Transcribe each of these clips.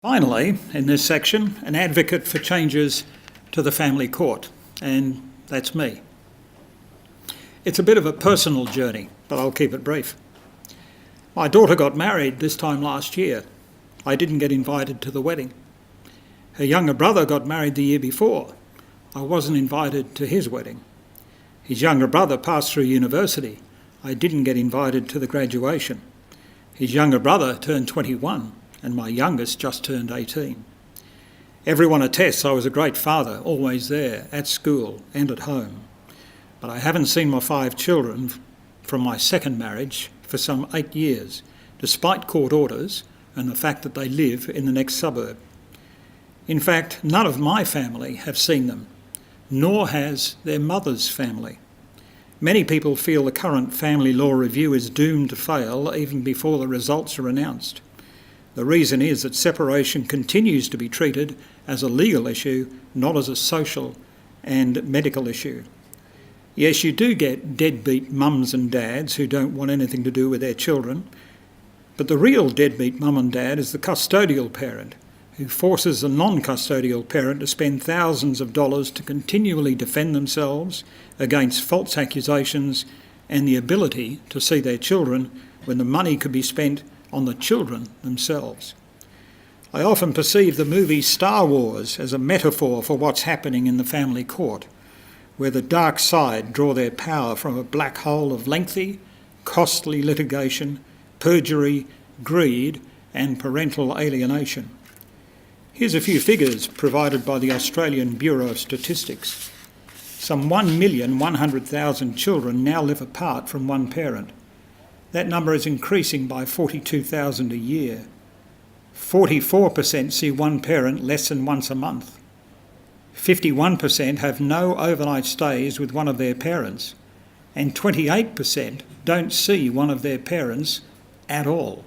Finally, in this section, an advocate for changes to the family court, and that's me. It's a bit of a personal journey, but I'll keep it brief. My daughter got married this time last year. I didn't get invited to the wedding. Her younger brother got married the year before. I wasn't invited to his wedding. His younger brother passed through university. I didn't get invited to the graduation. His younger brother turned 21. And my youngest just turned 18. Everyone attests I was a great father, always there, at school and at home. But I haven't seen my 5 children from my second marriage for some 8 years, despite court orders and the fact that they live in the next suburb. In fact, none of my family have seen them, nor has their mother's family. Many people feel the current family law review is doomed to fail even before the results are announced. The reason is that separation continues to be treated as a legal issue, not as a social and medical issue. Yes, you do get deadbeat mums and dads who don't want anything to do with their children, but the real deadbeat mum and dad is the custodial parent, who forces the non-custodial parent to spend thousands of dollars to continually defend themselves against false accusations and the ability to see their children when the money could be spent on the children themselves. I often perceive the movie Star Wars as a metaphor for what's happening in the family court, where the dark side draw their power from a black hole of lengthy, costly litigation, perjury, greed, and parental alienation. Here's a few figures provided by the Australian Bureau of Statistics. Some 1,100,000 children now live apart from one parent. That number is increasing by 42,000 a year. 44% see one parent less than once a month. 51% have no overnight stays with one of their parents, and 28% don't see one of their parents at all.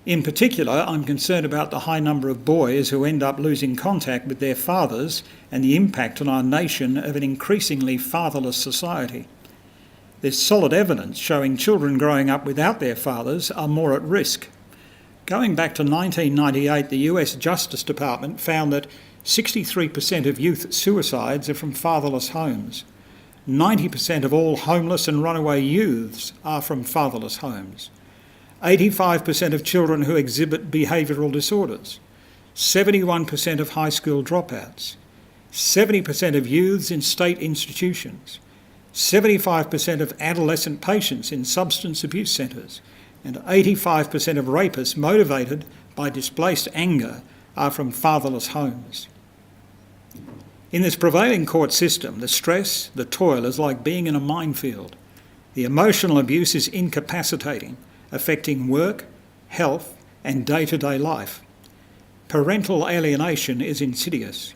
In particular, I'm concerned about the high number of boys who end up losing contact with their fathers and the impact on our nation of an increasingly fatherless society. There's solid evidence showing children growing up without their fathers are more at risk. Going back to 1998, the US Justice Department found that 63% of youth suicides are from fatherless homes. 90% of all homeless and runaway youths are from fatherless homes. 85% of children who exhibit behavioural disorders. 71% of high school dropouts. 70% of youths in state institutions. 75% of adolescent patients in substance abuse centres, and 85% of rapists motivated by displaced anger are from fatherless homes. In this prevailing court system, the stress, the toil is like being in a minefield. The emotional abuse is incapacitating, affecting work, health, and day-to-day life. Parental alienation is insidious.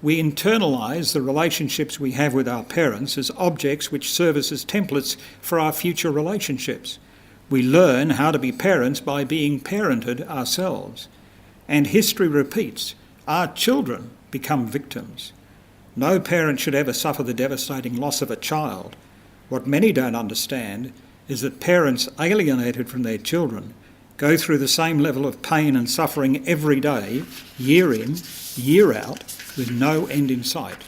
We internalise the relationships we have with our parents as objects which serve us as templates for our future relationships. We learn how to be parents by being parented ourselves. And history repeats, our children become victims. No parent should ever suffer the devastating loss of a child. What many don't understand is that parents alienated from their children go through the same level of pain and suffering every day, year in, year out, with no end in sight.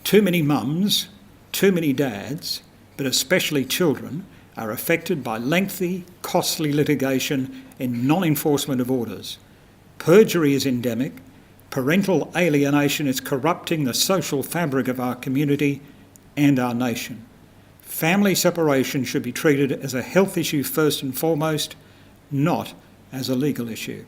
Too many mums, too many dads, but especially children, are affected by lengthy, costly litigation and non-enforcement of orders. Perjury is endemic. Parental alienation is corrupting the social fabric of our community and our nation. Family separation should be treated as a health issue first and foremost, not as a legal issue.